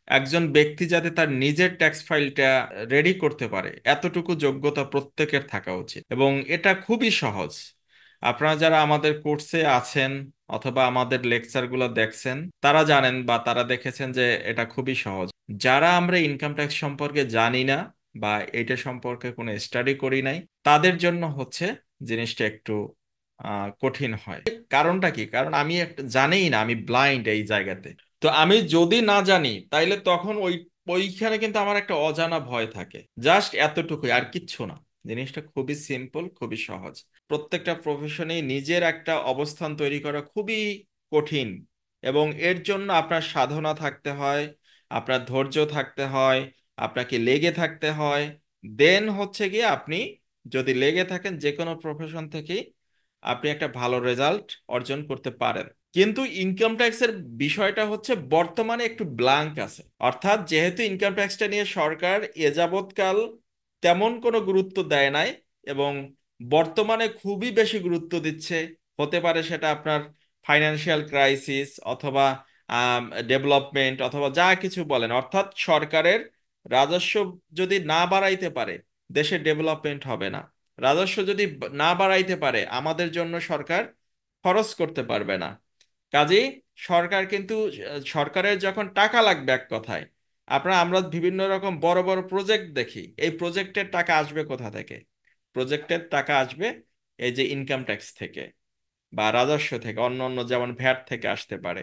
একজন ব্যক্তি যাতে তার নিজের ট্যাক্স ফাইলটা রেডি করতে পারে এতটুকু যোগ্যতা প্রত্যেকের থাকা উচিত, এবং এটা খুবই সহজ। আপনারা যারা আমাদের কোর্সে আছেন অথবা আমাদের লেকচারগুলো দেখছেন তারা জানেন বা তারা দেখেছেন যে এটা খুবই সহজ। যারা আমরা ইনকাম ট্যাক্স সম্পর্কে জানি না বা এটা সম্পর্কে কোনো স্টাডি করি নাই, তাদের জন্য হচ্ছে জিনিসটা একটু কঠিন হয়। কারণটা কি? কারণ আমি একটা জানিই না, আমি ব্লাইন্ড এই জায়গাতে। তো আমি যদি না জানি তাইলে তখন ওইখানে কিন্তু আমার একটা অজানা ভয় থাকে। জাস্ট এতটুকুই, আর কিচ্ছু না। জিনিসটা খুবই সিম্পল, খুবই সহজ। প্রত্যেকটা প্রফেশনে নিজের একটা অবস্থান তৈরি করা খুবই কঠিন, এবং এর জন্য আপনার সাধনা থাকতে হয়, আপনার ধৈর্য থাকতে হয়, আপনাকে লেগে থাকতে হয়। দেন হচ্ছে গিয়ে আপনি যদি লেগে থাকেন যে কোনো প্রফেশন থেকেই আপনি একটা ভালো রেজাল্ট অর্জন করতে পারেন। কিন্তু ইনকাম ট্যাক্সের বিষয়টা হচ্ছে বর্তমানে একটু ব্ল্যাঙ্ক আছে। অর্থাৎ যেহেতু ইনকাম ট্যাক্সটা নিয়ে সরকার এ যাবৎকাল তেমন কোনো গুরুত্ব দেয় নাই, এবং বর্তমানে খুবই বেশি গুরুত্ব দিচ্ছে। হতে পারে সেটা আপনার ফাইনান্সিয়াল ক্রাইসিস অথবা ডেভেলপমেন্ট অথবা যা কিছু বলেন, অর্থাৎ সরকারের রাজস্ব যদি না বাড়াইতে পারে দেশের ডেভেলপমেন্ট হবে না। রাজস্ব যদি না বাড়াইতে পারে আমাদের জন্য সরকার খরচ করতে পারবে না। কাজেই সরকার কিন্তু সরকারের যখন টাকা লাগবে, এক কথায় আমরা বিভিন্ন রকম বড় বড় প্রজেক্ট দেখি, এই প্রজেক্টের টাকা আসবে কোথা থেকে? প্রজেক্টের টাকা আসবে এই যে ইনকাম ট্যাক্স থেকে বা রাজস্ব থেকে, অন্য অন্য যেমন ভ্যাট থেকে আসতে পারে।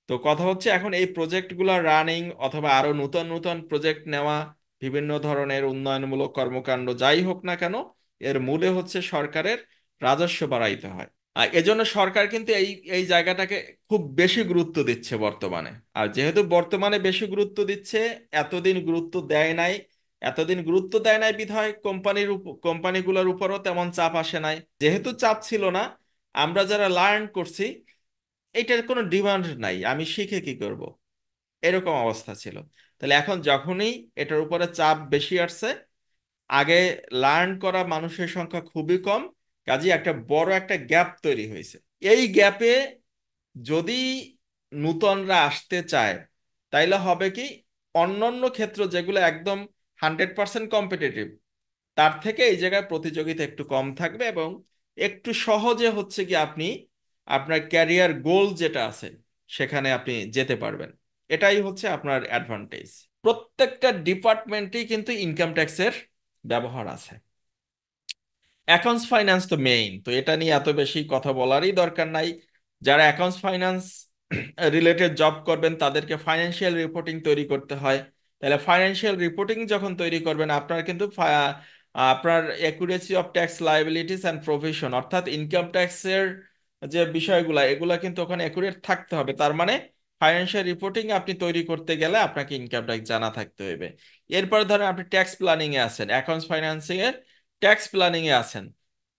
তো কথা হচ্ছে এখন এই প্রজেক্টগুলো রানিং অথবা আরো নতুন নতুন প্রজেক্ট নেওয়া, বিভিন্ন ধরনের উন্নয়নমূলক কর্মকাণ্ড যাই হোক না কেন, এর মূলে হচ্ছে সরকারের রাজস্ব বাড়াইতে হয়। আর এজন্য সরকার কিন্তু এই এই জায়গাটাকে খুব বেশি গুরুত্ব দিচ্ছে বর্তমানে। আর যেহেতু বর্তমানে বেশি গুরুত্ব দিচ্ছে, এতদিন গুরুত্ব দেয় নাই। এতদিন গুরুত্ব দেয় নাই বিধায় কোম্পানিগুলোর উপরও তেমন চাপ আসে নাই। যেহেতু চাপ ছিল না, আমরা যারা লার্ন করছি এটার কোনো ডিমান্ড নাই, আমি শিখে কি করব, এরকম অবস্থা ছিল। তাহলে এখন যখনই এটার উপরে চাপ বেশি আসছে, আগে লার্ন করা মানুষের সংখ্যা খুবই কম, কাজে একটা বড় একটা গ্যাপ তৈরি হয়েছে। এই গ্যাপে যদি নূতনরা আসতে চায় তাইলে হবে কি, অন্যান্য ক্ষেত্র যেগুলো একদম 100% কম্পিটিটিভ, তার থেকে এই জায়গায় প্রতিযোগিতা একটু কম থাকবে, এবং একটু সহজে হচ্ছে কি আপনি আপনার ক্যারিয়ার গোল যেটা আছে সেখানে আপনি যেতে পারবেন। এটাই হচ্ছে আপনার অ্যাডভান্টেজ। প্রত্যেকটা ডিপার্টমেন্টেই কিন্তু ইনকাম ট্যাক্সের ব্যবহার আছে। অ্যাকাউন্টস ফাইন্যান্স তো মেইন, তো এটা নিয়ে এত বেশি কথা বলারই দরকার নাই। যারা অ্যাকাউন্টস ফাইন্যান্স রিলেটেড জব করবেন তাদেরকে ফাইন্যান্সিয়াল রিপোর্টিং তৈরি করতে হয়। তাহলে ফাইন্যান্সিয়াল রিপোর্টিং যখন তৈরি করবেন আপনার কিন্তু আপনার accuracy of tax liabilities and provision, অর্থাৎ ইনকাম ট্যাক্সের যে বিষয়গুলো এগুলা কিন্তু ওখানে একুরেট থাকতে হবে। তার মানে ফাইন্যান্সিয়াল রিপোর্টিং আপনি তৈরি করতে গেলে আপনাকে ইনকাম ট্যাক্স জানা থাকতে হবে। এরপর ধরেন আপনি ট্যাক্স প্ল্যানিং এ আছেন, অ্যাকাউন্টস ফাইন্যান্সিং এর ট্যাক্স প্ল্যানিং এ আছেন,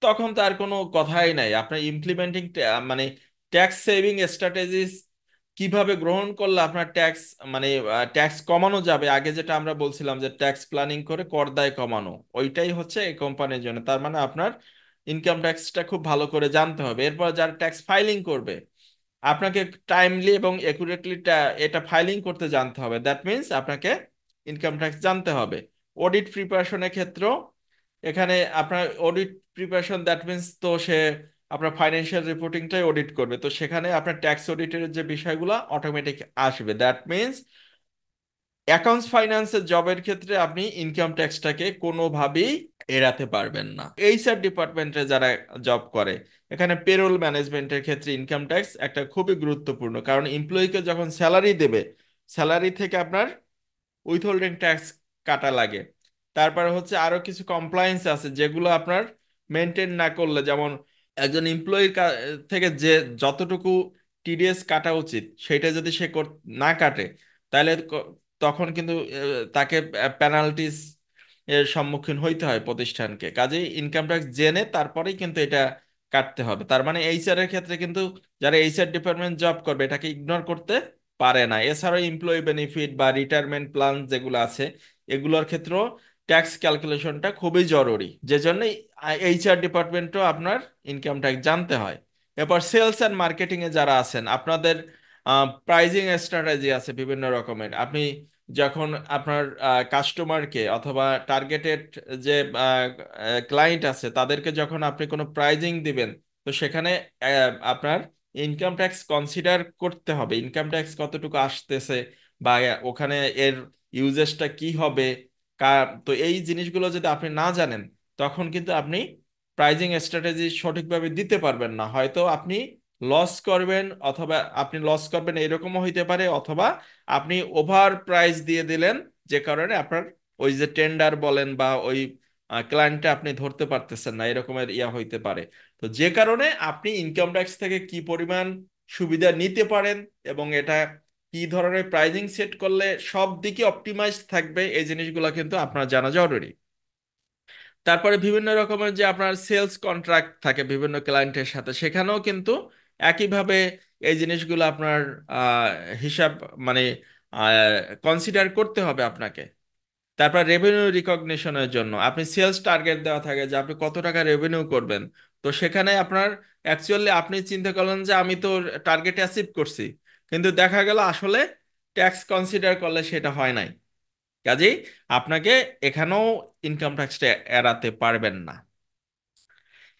তখন তো আর কোনো কথাই নাই। আপনার ইমপ্লিমেন্টিং মানে ট্যাক্স সেভিং স্ট্র্যাটেজিস কিভাবে গ্রহণ করলে আপনার ট্যাক্স মানে ট্যাক্স কমানো যাবে। আগে যেটা আমরা বলছিলাম যে ট্যাক্স প্ল্যানিং করে কর দায় কমানো, ওইটাই হচ্ছে এই কোম্পানির জন্য। তার মানে আপনার ইনকাম ট্যাক্সটা খুব ভালো করে জানতে হবে। এরপর যারা ট্যাক্স ফাইলিং করবে আপনাকে টাইমলি এবং একুরেটলি এটা ফাইলিং করতে জানতে হবে। দ্যাট মিন্স আপনাকে ইনকাম ট্যাক্স জানতে হবে। অডিট প্রিপারেশনের ক্ষেত্রেও এখানে আপনার অডিট প্রিপারেশন, দ্যাট মিন্স তো সে আপনার ফাইন্যান্সিয়াল রিপোর্টিংটাই অডিট করবে, তো সেখানে আপনার ট্যাক্স অডিটের যে বিষয়গুলো অটোমেটিক আসবে। দ্যাট মিন্স অ্যাকাউন্টস ফাইন্যান্সের জবের ক্ষেত্রে আপনি ইনকাম ট্যাক্সটাকে কোনোভাবেই এড়াতে পারবেন না। এইচআর ডিপার্টমেন্টে যারা জব করে, এখানে পেরোল ম্যানেজমেন্টের ক্ষেত্রে ইনকাম ট্যাক্স একটা খুবই গুরুত্বপূর্ণ, কারণ এমপ্লয়িকে যখন স্যালারি দেবে স্যালারি থেকে আপনার উইথহোল্ডিং ট্যাক্স কাটা লাগে। তারপরে হচ্ছে আরো কিছু কমপ্লায়েন্স আছে যেগুলো আপনার মেনটেন না করলে, যেমন একজন এমপ্লয়ির থেকে যে যতটুকু টিডিএস কাটা উচিত সেটা যদি সে না কাটে, তাহলে তখন কিন্তু তাকে পেনাল্টিস এর সম্মুখীন হইতে হয় প্রতিষ্ঠানকে। কাজেই ইনকাম ট্যাক্স জেনে তারপরেই কিন্তু এটা কাটতে হবে। তার মানে এইচআর এর ক্ষেত্রে কিন্তু যারা এইচআর ডিপার্টমেন্ট জব করবে এটাকে ইগনোর করতে পারে না। এছাড়াও এমপ্লয়ি বেনিফিট বা রিটায়ারমেন্ট প্ল্যান যেগুলো আছে এগুলোর ক্ষেত্রেও ট্যাক্স ক্যালকুলেশনটা খুবই জরুরি, যে জন্য এইচআর ডিপার্টমেন্টও আপনার ইনকাম ট্যাক্স জানতে হয়। এরপর সেলস অ্যান্ড মার্কেটিং এ যারা আছেন আপনাদের প্রাইজিং স্ট্র্যাটেজি আছে বিভিন্ন রকমের। আপনি যখন আপনার কাস্টমারকে অথবা টার্গেটেড যে ক্লায়েন্ট আছে তাদেরকে যখন আপনি কোনো প্রাইজিং দিবেন, তো সেখানে আপনার ইনকাম ট্যাক্স কনসিডার করতে হবে, ইনকাম ট্যাক্স কতটুকু আসতেছে, বা ওখানে এর ইউজেসটা কি হবে। তো এই জিনিসগুলো যদি আপনি না জানেন, তখন কিন্তু আপনি প্রাইজিং স্ট্র্যাটেজি সঠিকভাবে দিতে পারবেন না। হয়তো আপনি লস করবেন, অথবা আপনি লস করবেন এরকমও হইতে পারে, অথবা আপনি ওভার প্রাইস দিয়ে দিলেন, যে কারণে আপনার ওই যে টেন্ডার বলেন বা ওই ক্লায়েন্টটা আপনি ধরতে পারতেছেন না, এরকমের ইয়া হইতে পারে। তো যে কারণে আপনি ইনকাম ট্যাক্স থেকে কি পরিমাণ সুবিধা নিতে পারেন এবং এটা কি ধরনের প্রাইজিং সেট করলে সব দিকে অপটিমাইজড থাকবে, এই জিনিসগুলো কিন্তু আপনার জানা জরুরি। তারপরে বিভিন্ন রকমের যে আপনার সেলস কন্ট্রাক্ট থাকে বিভিন্ন ক্লায়েন্টের সাথে, সেখানেও কিন্তু একইভাবে এই জিনিসগুলো আপনার আহ, হিসাব মানে কনসিডার করতে হবে আপনাকে। তারপর রেভিনিউ রিকগনিশনের জন্য আপনি সেলস টার্গেট দেওয়া থাকে যে আপনি কত টাকা রেভিনিউ করবেন। তো সেখানে আপনার অ্যাকচুয়ালি আপনি চিন্তা করলেন যে আমি তো টার্গেট অ্যাচিভ করছি, কিন্তু দেখা গেল আসলে ট্যাক্স কনসিডার করলে সেটা হয় নাই। কাজেই আপনাকে এখানেও ইনকাম ট্যাক্সটা এড়াতে পারবেন না।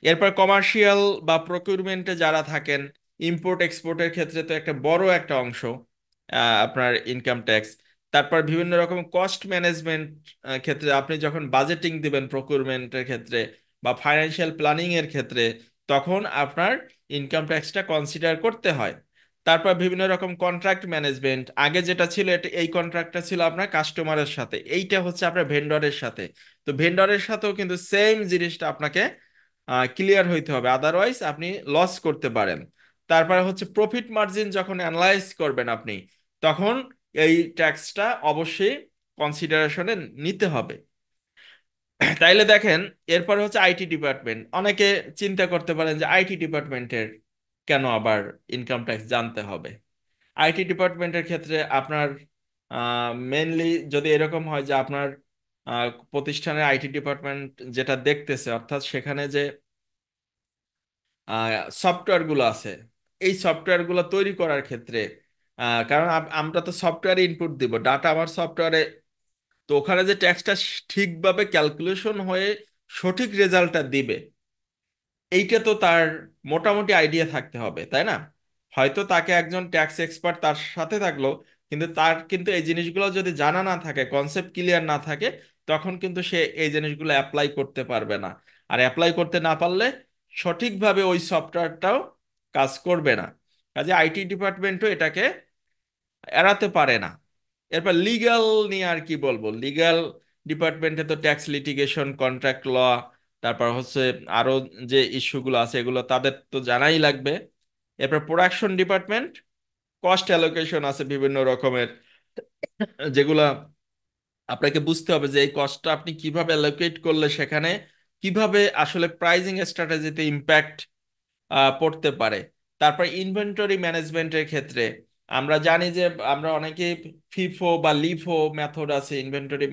এরপর কমার্শিয়াল বা প্রকিউরমেন্টে যারা থাকেন, ইম্পোর্ট এক্সপোর্টের ক্ষেত্রে তো একটা বড় একটা অংশ আপনার ইনকাম ট্যাক্স। তারপর বিভিন্ন রকম কস্ট ম্যানেজমেন্ট ক্ষেত্রে আপনি যখন বাজেটিং দিবেন প্রকিউরমেন্টের ক্ষেত্রে বা ফাইন্যান্সিয়াল প্ল্যানিং এর ক্ষেত্রে, তখন আপনার ইনকাম ট্যাক্সটা কনসিডার করতে হয়। তারপর বিভিন্ন রকম কন্ট্রাক্ট ম্যানেজমেন্ট, আগে যেটা ছিল এই কন্ট্রাক্টটা ছিল আপনার কাস্টমারের সাথে, এইটা হচ্ছে আপনার ভেন্ডরের সাথে। তো ভেন্ডরের সাথেও কিন্তু সেম জিনিসটা আপনাকে ক্লিয়ার হইতে হবে, আদারওয়াইজ আপনি লস করতে পারেন। তারপরে হচ্ছে প্রফিট মার্জিন যখন অ্যানালাইজ করবেন আপনি, তখন এই ট্যাক্সটা অবশ্যই কনসিডারেশনে নিতে হবে। তাইলে দেখেন, এরপর হচ্ছে আইটি ডিপার্টমেন্ট। অনেকে চিন্তা করতে পারেন যে আইটি ডিপার্টমেন্টের কেন আবার ইনকাম ট্যাক্স জানতে হবে। আইটি ডিপার্টমেন্টের ক্ষেত্রে আপনার মেনলি যদি এরকম হয় যে আপনার প্রতিষ্ঠানের আইটি ডিপার্টমেন্ট যেটা দেখতেছে, অর্থাৎ সেখানে যে সফটওয়্যারগুলো আছে, এই সফটওয়্যারগুলো তৈরি করার ক্ষেত্রে কারণ আমরা তো সফটওয়্যারে ইনপুট দিব ডাটা আমার সফটওয়্যারে, তো ওখানে যে ট্যাক্সটা ঠিকভাবে ক্যালকুলেশন হয়ে সঠিক রেজাল্টটা দিবে, এইটা তো তার মোটামুটি আইডিয়া থাকতে হবে, তাই না? হয়তো তাকে একজন ট্যাক্স এক্সপার্ট তার সাথে থাকলো, কিন্তু তার কিন্তু এই জিনিসগুলো যদি জানা না থাকে, কনসেপ্ট ক্লিয়ার না থাকে, তখন কিন্তু সে এই জিনিসগুলো অ্যাপ্লাই করতে পারবে না। আর অ্যাপ্লাই করতে না পারলে সঠিকভাবে ওই সফটওয়্যারটাও কাজ করবে না। কাজে আইটি ডিপার্টমেন্টও এটাকে এড়াতে পারে না। এরপর লিগ্যাল নিয়ে আর কি বলবো, লিগ্যাল ডিপার্টমেন্টে তো ট্যাক্স লিটিগেশন, কন্ট্রাক্ট ল, তারপর হচ্ছে আরো যে ইস্যুগুলো আছে এগুলো তাদের তো জানাই লাগবে। এরপর প্রোডাকশন ডিপার্টমেন্ট, কস্ট অ্যালোকেশন আছে বিভিন্ন রকমের, যেগুলা আপনাকে বুঝতে হবে যে এই কস্টটা আপনি কিভাবে অ্যালোকেট করলে সেখানে কিভাবে আসলে প্রাইজিং স্ট্র্যাটেজিতে ইম্প্যাক্ট পড়তে পারে। তারপর ইনভেন্টরি ম্যানেজমেন্টের ক্ষেত্রে আমরা জানি যে আমরা অনেকে ফিফো বা লিফো মেথড আছে ইনভেন্টরি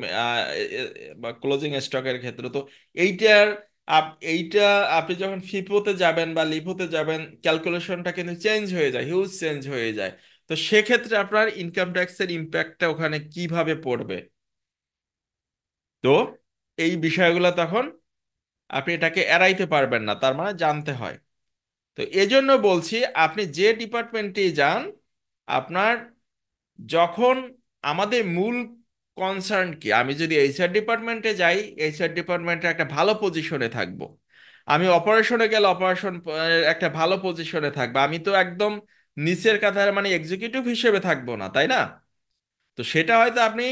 বা ক্লোজিং স্টকের ক্ষেত্রে। তো এইটার এইটা আপনি যখন ফিফোতে যাবেন বা লিফোতে যাবেন, ক্যালকুলেশনটা কিন্তু চেঞ্জ হয়ে যায়, হিউজ চেঞ্জ হয়ে যায়। তো সেক্ষেত্রে আপনার ইনকাম ট্যাক্সের ইম্প্যাক্টটা ওখানে কিভাবে পড়বে, তো এই বিষয়গুলো তখন আপনি এটাকে এড়াইতে পারবেন না, তার মানে জানতে হয়। তো এজন্য বলছি, আপনি যে ডিপার্টমেন্টে যান, আপনার যখন আমাদের মূল কনসার্ন কি, আমি যদি এইচআর ডিপার্টমেন্টে যাই, এইচআর ডিপার্টমেন্টে একটা ভালো পজিশনে থাকবো। আমি অপারেশনে গেলে অপারেশন একটা ভালো পজিশনে থাকবো, আমি তো একদম নিচের কাতারে মানে এক্সিকিউটিভ হিসেবে থাকবো না, তাই না? তো সেটা হয়তো আপনি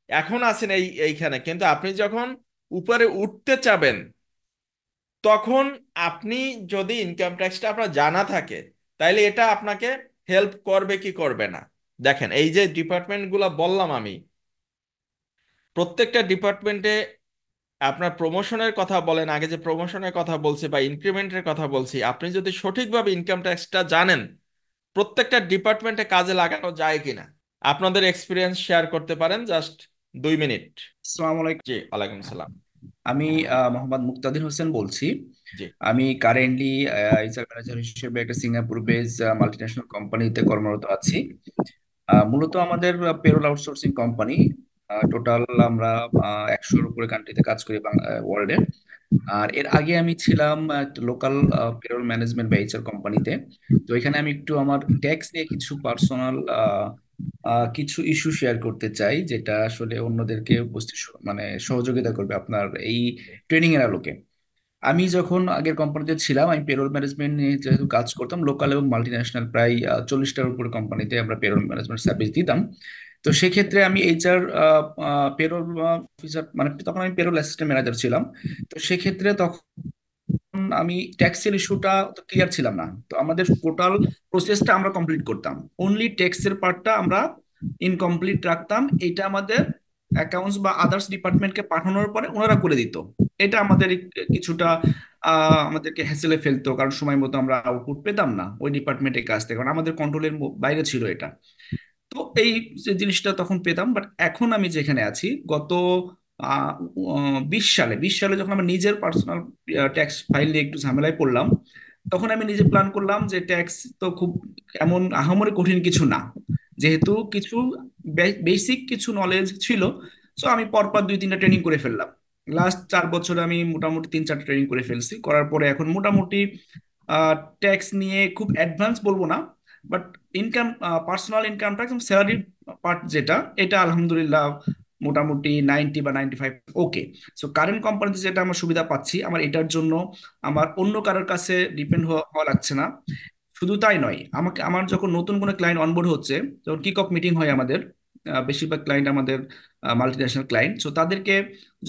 এখন আছেন এইখানে, কিন্তু আপনি যখন উপরে উঠতে চাবেন, তখন আপনি যদি ইনকাম ট্যাক্সটা আপনার জানা থাকে, তাইলে এটা আপনাকে হেল্প করবে কি করবে না। দেখেন, এই যে ডিপার্টমেন্টগুলো বললাম আমি, প্রত্যেকটা ডিপার্টমেন্টে আপনার প্রমোশনের কথা বলেন, আগে যে প্রমোশনের কথা বলছি বা ইনক্রিমেন্টের কথা বলছি, আপনি যদি সঠিকভাবে ইনকাম ট্যাক্সটা জানেন, প্রত্যেকটা ডিপার্টমেন্টে কাজে লাগানো যায় কিনা আপনাদের এক্সপিরিয়েন্স শেয়ার করতে পারেন, জাস্ট 2 মিনিট। আসসালামু আলাইকুম। জি, ওয়ালাইকুম সালাম। আমি মোহাম্মদ মুক্তাদির হোসেন বলছি। জি। আমি কারেন্টলি এইচআর ম্যানেজার হিসেবে একটা সিঙ্গাপুর বেস মাল্টিন্যাশনাল কোম্পানিতে কর্মরত আছি। মূলত আমাদের পেরোল আউটসোর্সিং কোম্পানি। টোটাল আমরা 100-র উপরে কান্ট্রিতে কাজ করি ওয়ার্ল্ডে। আর এর আগে আমি ছিলাম লোকাল পেরোল ম্যানেজমেন্ট বা এইচআর কোম্পানিতে। তো এখানে আমি একটু আমার ট্যাক্স নিয়ে কিছু পার্সোনাল কিছু ইস্যু শেয়ার করতে চাই, যেটা আসলে অন্যদেরকে বুঝতে মানে সহযোগিতা করবে আপনার এই ট্রেনিং এর আলোকে। আমি যখন আগের কোম্পানিতে ছিলাম, আমি পেরোল ম্যানেজমেন্ট নিয়ে যেহেতু কাজ করতাম, লোকাল এবং মাল্টি ন্যাশনাল প্রায় 40টার উপরে কোম্পানিতে আমরা পেরোল ম্যানেজমেন্ট সার্ভিস দিতাম। তো সেক্ষেত্রে আমি এইচআর পেরোল অফিসার, মানে তখন আমি পেরোল অ্যাসিস্ট্যান্ট ম্যানেজার ছিলাম। তো সেক্ষেত্রে তখন আমি ট্যাক্সের ইস্যুটা ক্লিয়ার ছিলাম না। তো আমাদের টোটাল প্রসেসটা আমরা কমপ্লিট করতাম, অনলি ট্যাক্সের পার্টটা আমরা ইনকমপ্লিট রাখতাম। এটা আমাদের অ্যাকাউন্টস বা আদার্স ডিপার্টমেন্টকে পাঠানোর পরে ওনারা করে দিত। এটা আমাদের কিছুটা আমাদেরকে হ্যাসেলে ফেলতো, কারণ সময় মতো আমরা আউটপুট পেতাম না ওই ডিপার্টমেন্টের কাছ থেকে, কারণ আমাদের কন্ট্রোলের বাইরে ছিল এটা। তো এই যে জিনিসটা তখন পেতাম, বাট এখন আমি যেখানে আছি, গত 20 সালে যখন আমার নিজের পার্সোনাল ট্যাক্স ফাইল নিয়ে একটু ঝামেলায় পড়লাম, তখন আমি নিজে প্ল্যান করলাম যে ট্যাক্স তো খুব এমন আহামরি কঠিন কিছু না, যেহেতু কিছু বেসিক কিছু নলেজ ছিল। সো আমি পরপর 2-3টা ট্রেনিং করে ফেললাম। লাস্ট 4 বছরে আমি মোটামুটি 3-4টা ট্রেনিং করে ফেলছি, করার পরে এখন মোটামুটি ট্যাক্স নিয়ে খুব অ্যাডভান্স বলবো না, but income, personal income tax এবং স্যালারি পার্ট যেটা, এটা আলহামদুলিল্লাহ মোটামুটি 90 বা 95 ওকে। সো কারেন্ট কোম্পানিতে যেটা আমার সুবিধা পাচ্ছি, আমার এটার জন্য আমার অন্য কারোর কাছে ডিপেন্ড হওয়া হওয়া লাগছে না। শুধু তাই নয়, আমাকে আমার যখন নতুন কোনো ক্লায়েন্ট অনবোর্ড হচ্ছে, যখন কিক অফ মিটিং হয় আমাদের, বেশিরভাগ ক্লায়েন্ট আমাদের মাল্টি ন্যাশনাল ক্লায়েন্ট, সো তাদেরকে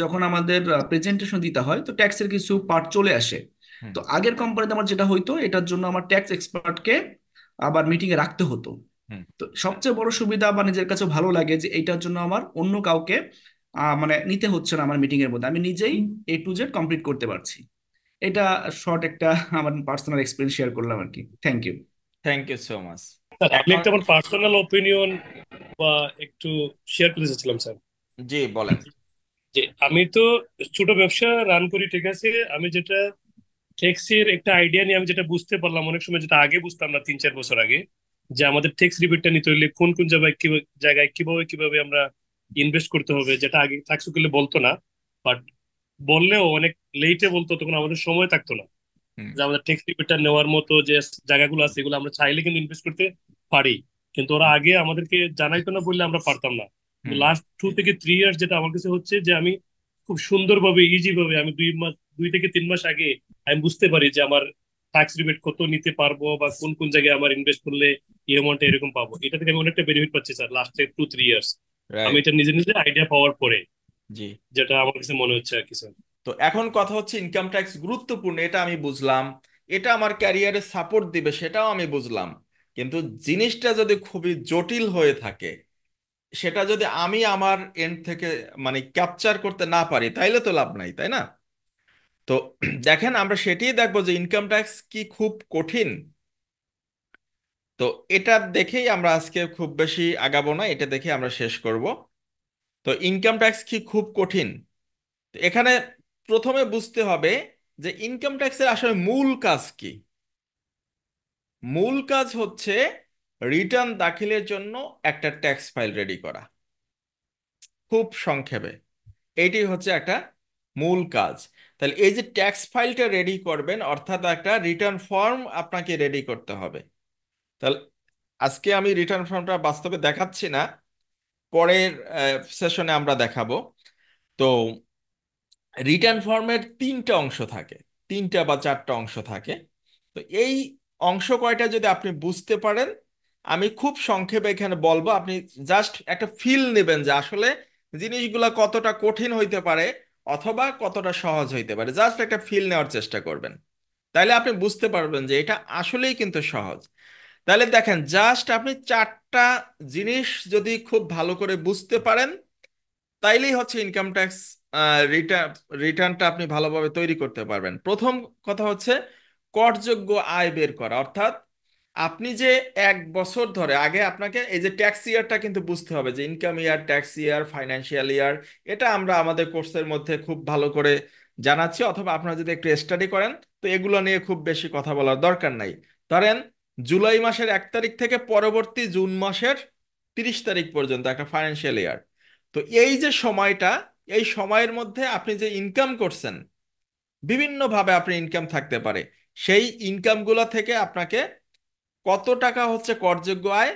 যখন আমাদের প্রেজেন্টেশন দিতে হয়, তো ট্যাক্সের কিছু পার্ট চলে আসে। হুম। তো আগের কোম্পানিতে আমার যেটা হইতো, এটার জন্য আমার ট্যাক্স এক্সপার্টকে আবার মিটিং এ রাখতে হতো। হুম। তো সবচেয়ে বড় সুবিধা বা নিজের কাছে ভালো লাগে যে এইটার জন্য আমার অন্য কাউকে মানে নিতে হচ্ছে না, আমার মিটিং এর মধ্যে আমি নিজেই A to Z কমপ্লিট করতে পারছি। এটা শর্ট একটা আমার পার্সোনাল এক্সপিরিয়েন্স শেয়ার করলাম আর কি। Thank you. Thank you so much. Sir, আমি এখন একটা আমার পার্সোনাল ওপিনিয়ন বা একটু শেয়ার করতে চাচ্ছিলাম স্যার। জি বলেন। যে আমি তো ছোট ব্যবসা রান করি, ঠিক আছে। আমি যেটা ট্যাক্সের একটা আইডিয়া নিয়ে আমি যেটা বুঝতে পারলাম অনেক সময়, যেটা আগে বুঝতাম না 3-4 বছর আগে, যে আমাদের ট্যাক্স রিবেটটা নিতে হলে কোন কোন জায়গায় জায়গায় কিভাবে কিভাবে আমরা ইনভেস্ট করতে হবে, যেটা আগে ট্যাক্স করলে বলতো না। বাট বললেও অনেক লেটে বলতো, তখন আমাদের সময় থাকতো না হুম। যে আমাদের টেক্সট রিপোর্টটা নেওয়ার মতো যে জায়গাগুলো আছে, এগুলো আমরা চাইলে কিন্তু ইনভেস্ট করতে পারি। কিন্তু ওরা আগে আমাদেরকে জানাইতো না বললে আমরা পারতাম না। হুম। লাস্ট 2 থেকে 3 ইয়ার্স যেটা আমার কাছে হচ্ছে, যে আমি খুব সুন্দরভাবে ইজি ভাবে আমি 2 মাস, 2 থেকে 3 মাস আগে আমি বুঝতে পারি যে আমার ট্যাক্স রিবেট কত নিতে পারবো, বা কোন কোন জায়গায় আমার ইনভেস্ট করলে এই অ্যামাউন্টটা এরকম পাবো। এটা থেকে আমি অনেকটা বেনিফিট পাচ্ছি স্যার লাস্ট 2-3 ইয়ার্স। আমি রাইট। এটা নিজে নিজে আইডিয়া পাওয়ার পরে, জি। যেটা আমার কাছে মনে হচ্ছে আর কি স্যার। তো এখন কথা হচ্ছে ইনকাম ট্যাক্স গুরুত্বপূর্ণ, এটা আমি বুঝলাম। এটা আমার ক্যারিয়ারে সাপোর্ট দিবে সেটাও আমি বুঝলাম। কিন্তু জিনিসটা যদি খুবই জটিল হয়ে থাকে, সেটা যদি আমি আমার এন্ড থেকে মানে ক্যাপচার করতে না পারি, তাইলে তো লাভ নাই, তাই না? তো দেখেন, আমরা সেটাই দেখবো যে ইনকাম ট্যাক্স কি খুব কঠিন। তো এটা দেখেই আমরা আজকে খুব বেশি আগাবো না, এটা দেখে আমরা শেষ করব। তো ইনকাম ট্যাক্স কি খুব কঠিন? তো এখানে প্রথমে বুঝতে হবে যে ইনকাম ট্যাক্সের আসলে মূল কাজ কি। মূল কাজ হচ্ছে রিটার্ন দাখিলের জন্য একটা ট্যাক্স ফাইল রেডি করা। খুব সংক্ষেপে এইটি হচ্ছে একটা মূল কাজ। তাহলে এই যে ট্যাক্স ফাইলটা রেডি করবেন, অর্থাৎ একটা রিটার্ন ফর্ম আপনাকে রেডি করতে হবে। তাহলে আজকে আমি রিটার্ন ফর্মটা বাস্তবে দেখাচ্ছি না, পরের সেশনে আমরা দেখাবো। তো রিটার্ন ফর্মের 3টে অংশ থাকে, 3টা বা 4টা অংশ থাকে। তো এই অংশ কয়টা যদি আপনি বুঝতে পারেন, আমি খুব সংক্ষেপে এখানে বলবো, আপনি জাস্ট একটা ফিল নেবেন যে আসলে জিনিসগুলো কতটা কঠিন হইতে পারে অথবা কতটা সহজ হইতে পারে। জাস্ট একটা ফিল নেওয়ার চেষ্টা করবেন, তাইলে আপনি বুঝতে পারবেন যে এটা আসলেই কিন্তু সহজ। তাহলে দেখেন, জাস্ট আপনি 4টা জিনিস যদি খুব ভালো করে বুঝতে পারেন, তাইলেই হচ্ছে ইনকাম ট্যাক্স রিটার্ন রিটার্নটা আপনি ভালোভাবে তৈরি করতে পারবেন। প্রথম কথা হচ্ছে করযোগ্য আয় বের করা, অর্থাৎ আপনি যে 1 বছর ধরে, আগে আপনাকে এই যে ট্যাক্স ইয়ারটা কিন্তু বুঝতে হবে, যে ইনকাম ইয়ার, ট্যাক্স ইয়ার, ফাইন্যান্সিয়াল ইয়ার। এটা আমরা আমাদের কোর্সের মধ্যে খুব ভালো করে জানাচ্ছি, অথবা আপনারা যদি একটু স্টাডি করেন তো এগুলো নিয়ে খুব বেশি কথা বলার দরকার নাই। ধরেন জুলাই মাসের 1 তারিখ থেকে পরবর্তী জুন মাসের 30 তারিখ পর্যন্ত একটা ফাইন্যান্সিয়াল ইয়ার। তো এই যে সময়টা, এই সময়ের মধ্যে আপনি যে ইনকাম করছেন, বিভিন্নভাবে আপনি ইনকাম থাকতে পারে, সেই ইনকামগুলো থেকে আপনাকে কত টাকা হচ্ছে করযোগ্য আয়,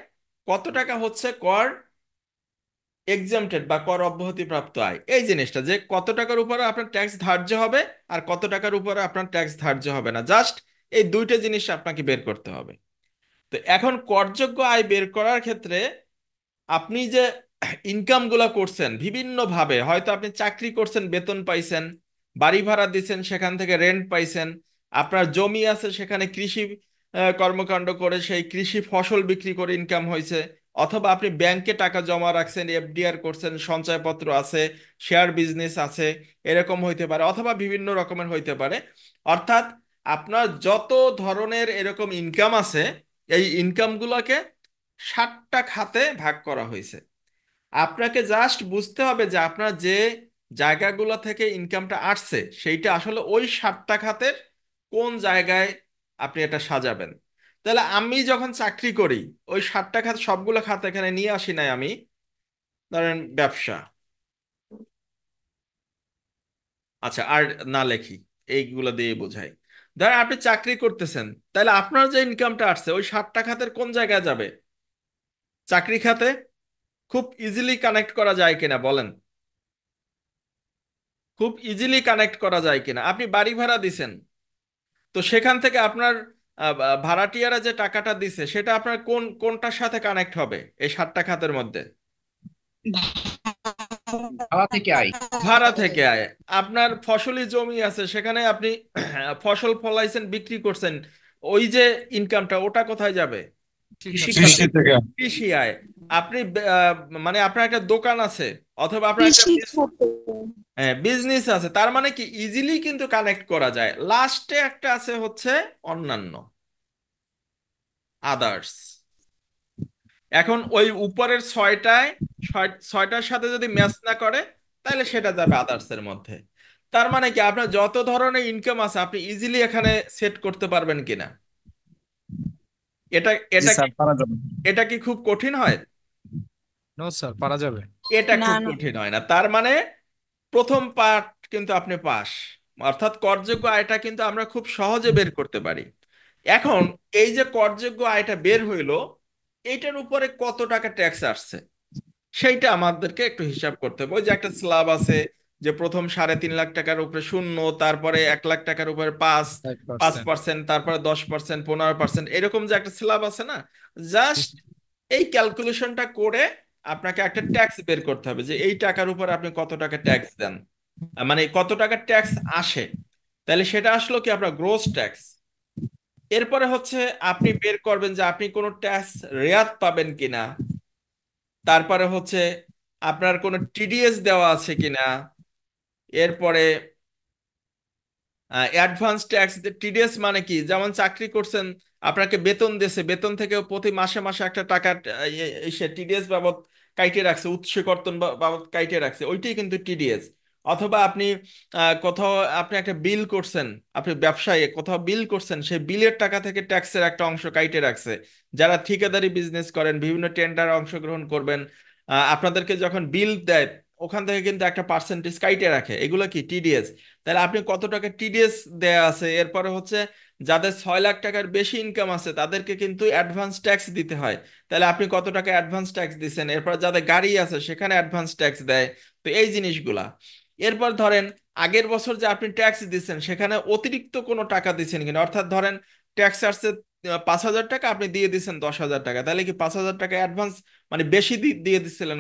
কত টাকা হচ্ছে কর এক্সামটেড বা কর অব্যাহতি প্রাপ্ত আয়, এই জিনিসটা যে কত টাকার উপরে আপনার ট্যাক্স ধার্য হবে আর কত টাকার উপরে আপনার ট্যাক্স ধার্য হবে না, জাস্ট এই দুইটা জিনিস আপনাকে বের করতে হবে। তো এখন করযোগ্য আয় বের করার ক্ষেত্রে আপনি যে ইনকামগুলো করছেন বিভিন্নভাবে, হয়তো আপনি চাকরি করছেন, বেতন পাইছেন, বাড়ি ভাড়া দিচ্ছেন, সেখান থেকে রেন্ট পাইছেন, আপনার জমি আছে সেখানে কৃষি কর্মকাণ্ড করে সেই কৃষি ফসল বিক্রি করে ইনকাম হয়েছে, অথবা আপনি ব্যাংকে টাকা জমা রাখছেন, এফডিআর করছেন, সঞ্চয়পত্র আছে, শেয়ার বিজনেস আছে, এরকম হইতে পারে, অথবা বিভিন্ন রকমের হইতে পারে। অর্থাৎ আপনার যত ধরনের এরকম ইনকাম আছে, এই ইনকামগুলোকে 7টা খাতে ভাগ করা হয়েছে। আপনাকে জাস্ট বুঝতে হবে যে আপনার যে জায়গাগুলো থেকে ইনকামটা আসছে সেইটা আসলে ওই 7টা খাতের কোন জায়গায় আপনি এটা সাজাবেন। তাহলে আমি যখন চাকরি করি, ওই 7টা খাত সবগুলো খাত এখানে নিয়ে আসি নাই আমি। ধরেন ব্যবসা, আচ্ছা আর না লেখি, এইগুলো দিয়ে বোঝাই। ধরেন আপনি চাকরি করতেছেন, তাহলে আপনার যে ইনকামটা আসছে ওই 7টা খাতের কোন জায়গায় যাবে? চাকরি খাতে। খুব ইজিলি কানেক্ট করা যায় কিনা বলেন? খুব ইজিলি কানেক্ট করা যায় কিনা? আপনি বাড়ি ভাড়া দিছেন, তো সেখান থেকে আপনার ভাড়াটিয়ারা যে টাকাটা দিছে সেটা আপনার কোনটার সাথে কানেক্ট হবে এই 7টা খাতের মধ্যে? ভাড়া থেকে আয়। ভাড়া থেকে আয়। আপনার ফসলি জমি আছে, সেখানে আপনি ফসল ফলাইছেন, বিক্রি করছেন, ওই যে ইনকামটা ওটা কোথায় যাবে? কৃষি খাতে। কৃষি থেকে। কৃষি আয়। আপনি মানে আপনার একটা দোকান আছে, অথবা আপনার একটা কৃষি খাতে। হ্যাঁ বিজনেস আছে, তার মানে কি ইজিলি কিন্তু কানেক্ট করা যায়। লাস্টে একটা আছে হচ্ছে অন্যান্য, আদার্স। এখন ওই উপরের ছয়টার সাথে যদি ম্যাচ না করে, তাহলে সেটা যাবে আদার্স এর মধ্যে। তার মানে কি আপনার যত ধরনের ইনকাম আছে আপনি ইজিলি এখানে সেট করতে পারবেন কিনা? এটা জি এটা কি স্যার, পারা যাবে। এটা কি খুব কঠিন হয়? নো স্যার, পারা যাবে। এটা না খুব না, কঠিন হয় না। তার মানে প্রথম পার্ট কিন্তু আপনি পাস, অর্থাৎ করযোগ্য আয়টা কিন্তু আমরা খুব সহজে বের করতে পারি। এখন এই যে করযোগ্য আয়টা বের হইলো, এইটার উপরে কত টাকা ট্যাক্স আসছে সেইটা আমাদেরকে একটু হিসাব করতে হবে। ওই যে একটা স্ল্যাব আছে যে প্রথম 3.5 লাখ টাকার উপরে 0, তারপরে 1 লাখ টাকার উপরে পাঁচ, পাঁচ 5%। পার্সেন্ট তারপরে 10%, 15%, এরকম যে একটা স্ল্যাব আছে না, জাস্ট এই ক্যালকুলেশনটা করে আপনাকে একটা ট্যাক্স বের করতে হবে যে এই টাকার উপর আপনি কত টাকা ট্যাক্স দেন, মানে কত টাকা ট্যাক্স আসে। তাহলে সেটা আসলো কি আপনার গ্রোস ট্যাক্স। এরপরে হচ্ছে আপনি বের করবেন যে আপনি কোনো ট্যাক্স রেয়াত পাবেন কিনা, তারপরে হচ্ছে আপনার কোনো টিডিএস দেওয়া আছে কিনা, এরপরে অ্যাডভান্স ট্যাক্স। টিডিএস মানে কি, যেমন চাকরি করছেন, আপনাকে বেতন দিয়েছে, বেতন থেকে প্রতি মাসে মাসে একটা টাকা সে টিডিএস বাবদ কাইটে রাখছে, উৎসকর্তন বাবদ কাইটে রাখছে, ওইটাই কিন্তু টিডিএস। অথবা আপনি কোথাও আপনি একটা বিল করছেন, আপনি ব্যবসায়ী কোথাও বিল করছেন, সেই বিলের টাকা থেকে ট্যাক্সের একটা অংশ কাইটে রাখছে। যারা ঠিকাদারি বিজনেস করেন, বিভিন্ন টেন্ডারে অংশগ্রহণ করবেন, আপনাদেরকে যখন বিল দেয় ওখান থেকে কিন্তু একটা পার্সেন্টেজ কাইটে রাখে, এগুলো কি টিডিএস। তাহলে আপনি কত টাকা টিডিএস দেয়া আছে। এরপরে হচ্ছে যাদের 6 লাখ টাকার বেশি ইনকাম আছে তাদেরকে কিন্তু অ্যাডভান্স ট্যাক্স দিতে হয়, তাহলে আপনি কত টাকা অ্যাডভান্স ট্যাক্স দিচ্ছেন। এরপর যাদের গাড়ি আছে সেখানে অ্যাডভান্স ট্যাক্স দেয়। তো এই জিনিসগুলা। এরপর ধরেন আগের বছর যে আপনি ট্যাক্স দিচ্ছেন সেখানে অতিরিক্ত কোনো টাকা দিচ্ছেন কিনা, অর্থাৎ ধরেন ট্যাক্স আসছে 5,000 টাকা, আপনি দিয়ে দিচ্ছেন 10,000 টাকা, তাহলে কি 5,000 টাকা অ্যাডভান্স মানে বেশি দিয়ে দিচ্ছিলেন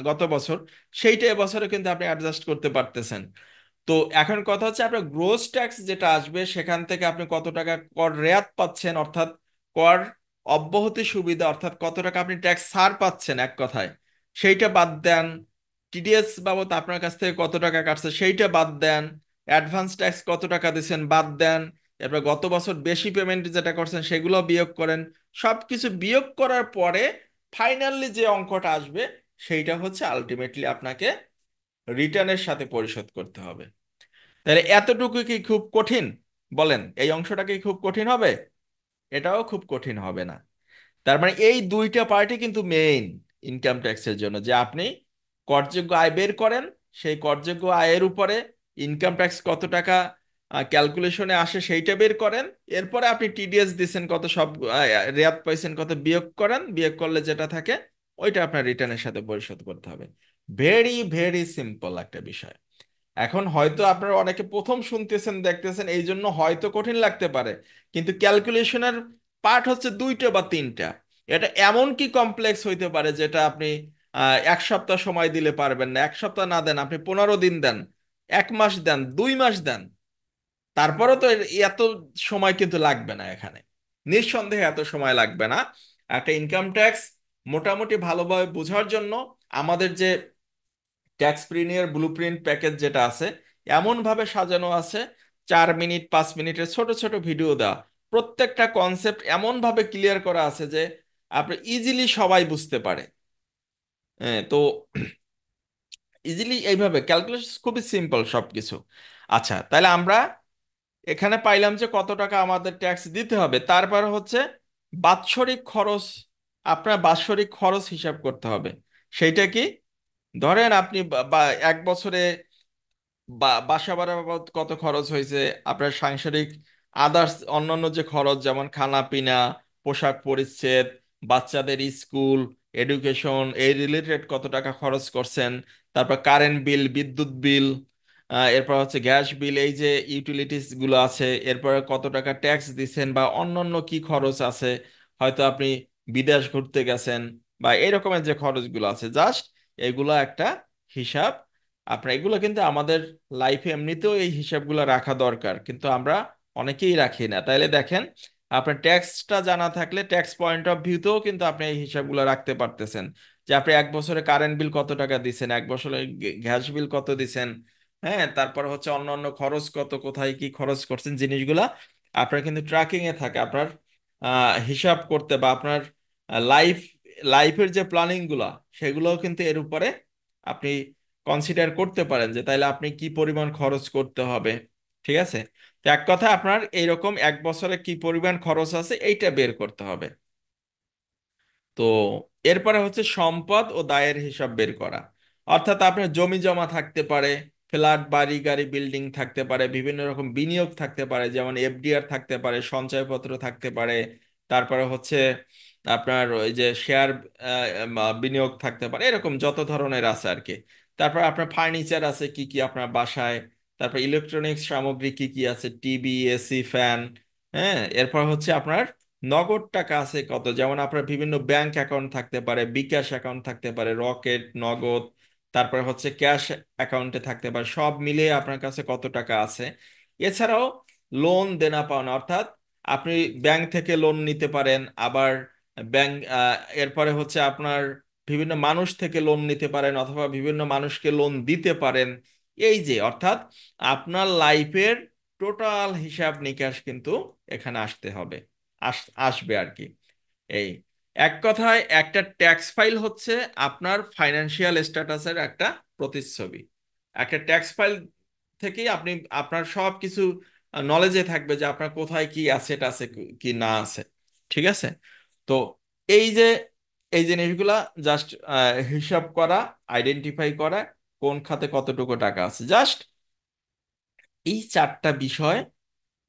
গত বছর, সেইটা এবছরে কিন্তু আপনি অ্যাডজাস্ট করতে পারতেছেন। তো এখন কথা হচ্ছে আপনার গ্রোস ট্যাক্স যেটা আসবে সেখান থেকে আপনি কত টাকা কর রেয়াত পাচ্ছেন, অর্থাৎ কর অব্যাহতি সুবিধা, অর্থাৎ কত টাকা আপনি ট্যাক্স ছাড় পাচ্ছেন এক কথায়, সেইটা বাদ দেন। টিডিএস বাবদ আপনার কাছ থেকে কত টাকা কাটছে সেইটা বাদ দেন। অ্যাডভান্স ট্যাক্স কত টাকা দিচ্ছেন বাদ দেন। এরপর গত বছর বেশি পেমেন্ট যেটা করছেন সেগুলো বিয়োগ করেন। সবকিছু বিয়োগ করার পরে ফাইনালি যে অঙ্কটা আসবে সেইটা হচ্ছে আলটিমেটলি আপনাকে রিটার্নের সাথে পরিশোধ করতে হবে। তাহলে এতটুকু কি খুব কঠিন? বলেন, এই অংশটা কি খুব কঠিন হবে? এটাও খুব কঠিন হবে না। তার মানে এই দুইটা পার্টি কিন্তু মেইন ইনকাম ট্যাক্সের জন্য, যে আপনি করযোগ্য আয় বের করেন, সেই করযোগ্য আয়ের উপরে ইনকাম ট্যাক্স কত টাকা ক্যালকুলেশনে আসে সেইটা বের করেন। এরপরে আপনি টিডিএস দিচ্ছেন কত, সব রেয়াত পাইছেন কত বিয়োগ করেন, বিয়োগ করলে যেটা থাকে ওইটা আপনার রিটার্নের সাথে পরিশোধ করতে হবে। ভেরি ভেরি সিম্পল একটা বিষয়। এখন হয়তো আপনারা অনেকে প্রথম শুনতেছেন দেখতেছেন, এই জন্য হয়তো কঠিন লাগতে পারে, কিন্তু ক্যালকুলেশনের পার্ট হচ্ছে দুইটা বা তিনটা। এটা এমন কি কমপ্লেক্স হইতে পারে যেটা আপনি এক সপ্তাহ সময় দিলে পারবেন না। এক সপ্তাহ না দেন, আপনি 15 দিন দেন, 1 মাস দেন, 2 মাস দেন, তারপরও তো এত সময় কিন্তু লাগবে না এখানে। নিঃসন্দেহে এত সময় লাগবে না। একটা ইনকাম ট্যাক্স মোটামুটি ভালোভাবে বোঝার জন্য আমাদের যে ট্যাক্স প্রিনিয়ার ব্লুপ্রিন্ট প্যাকেজ যেটা আছে, এমন ভাবে সাজানো আছে, 4 মিনিট 5 মিনিটের ছোট ছোট ভিডিও দেওয়া, প্রত্যেকটা কনসেপ্ট এমন ভাবে ক্লিয়ার করা আছে যে আপনি ইজিলি সবাই বুঝতে পারে। হ্যাঁ, তো ইজিলি এইভাবে ক্যালকুলেশন খুবই সিম্পল সবকিছু। আচ্ছা, তাহলে আমরা এখানে পাইলাম যে কত টাকা আমাদের ট্যাক্স দিতে হবে। তারপর হচ্ছে বাৎসরিক খরচ, আপনার বাৎসরিক খরচ হিসাব করতে হবে। সেইটা কি? ধরেন আপনি বা 1 বছরে বাসা ভাড়া বাবদ কত খরচ হয়েছে, আপনার সাংসারিক আদার্স অন্যান্য যে খরচ, যেমন খানা পিনা, পোশাক পরিচ্ছদ, বাচ্চাদের স্কুল, এডুকেশন, এই রিলেটেড কত টাকা খরচ করছেন। তারপর কারেন্ট বিল, বিদ্যুৎ বিল, এরপর হচ্ছে গ্যাস বিল, এই যে ইউটিলিটিস গুলো আছে, এরপর কত টাকা ট্যাক্স দিচ্ছেন, বা অন্যান্য কি খরচ আছে, হয়তো আপনি বিদেশ ঘুরতে গেছেন, বা এই রকমের যে খরচগুলো আছে, জাস্ট এগুলো একটা হিসাব। আপনার এগুলো কিন্তু আমাদের লাইফে এমনিতেও এই হিসাবগুলো রাখা দরকার, কিন্তু আমরা অনেকেই রাখি না। তাইলে দেখেন, আপনার ট্যাক্সটা জানা থাকলে ট্যাক্স পয়েন্ট অফ ভিউতেও কিন্তু আপনি এই হিসাবগুলো রাখতে পারতেছেন, যে আপনি 1 বছরে কারেন্ট বিল কত টাকা দিচ্ছেন, 1 বছরে গ্যাস বিল কত দিচ্ছেন, হ্যাঁ, তারপর হচ্ছে অন্য অন্য খরচ কত, কোথায় কি খরচ করছেন, জিনিসগুলা আপনার কিন্তু ট্র্যাকিং এ থাকে। আপনার হিসাব করতে বা আপনার লাইফ লাইফের যে প্ল্যানিং গুলা, সেগুলোও কিন্তু এর উপরে আপনি কনসিডার করতে পারেন, যে তাইলে আপনি কি পরিমাণ খরচ করতে হবে। ঠিক আছে? তো এক কথা, আপনার এইরকম 1 বছরে কি পরিমাণ খরচ আছে এইটা বের করতে হবে। তো এরপরে হচ্ছে সম্পদ ও দায়ের হিসাব বের করা। অর্থাৎ আপনার জমি জমা থাকতে পারে, ফ্ল্যাট, বাড়ি গাড়ি বিল্ডিং থাকতে পারে, বিভিন্ন রকম বিনিয়োগ থাকতে পারে, যেমন এফডিআর থাকতে পারে, সঞ্চয়পত্র থাকতে পারে, তারপরে হচ্ছে আপনার ওই যে শেয়ার বিনিয়োগ থাকতে পারে, এরকম যত ধরনের আছে আর কি। তারপর আপনার ফার্নিচার আছে কি কি আপনার বাসায়, তারপর ইলেকট্রনিক্স সামগ্রী কি কি আছে, টিভি, এসি, ফ্যান। হ্যাঁ, এরপর হচ্ছে আপনার নগদ টাকা আছে কত, যেমন আপনার বিভিন্ন ব্যাংক অ্যাকাউন্ট থাকতে পারে, বিকাশ অ্যাকাউন্ট থাকতে পারে, রকেট, নগদ, তারপর হচ্ছে ক্যাশ অ্যাকাউন্টে থাকতে পারে, সব মিলিয়ে আপনার কাছে কত টাকা আছে। এছাড়াও লোন দেনা পাওনা, অর্থাৎ আপনি ব্যাংক থেকে লোন নিতে পারেন, আবার ব্যাংক এরপরে হচ্ছে আপনার বিভিন্ন মানুষ থেকে লোন নিতে পারেন, অথবা বিভিন্ন মানুষকে লোন দিতে পারেন। এই যে অর্থাৎ আপনার লাইফের টোটাল হিসাব নিকাশ কিন্তু এখানে আসতে হবে, আসবে আর কি। এই এক কথায় একটা ট্যাক্স ফাইল হচ্ছে আপনার ফাইনান্সিয়াল স্ট্যাটাসের একটা প্রতিচ্ছবি। একটা ট্যাক্স ফাইল থেকেই আপনি আপনার সব কিছু নলেজে থাকবে যে আপনার কোথায় কি অ্যাসেট আছে কি না আছে। ঠিক আছে? তো এই যে এই জিনিসগুলা জাস্ট হিসাব করা, আইডেন্টিফাই করা, কোন খাতে কতটুকু টাকা আছে, জাস্ট এই 4টা বিষয়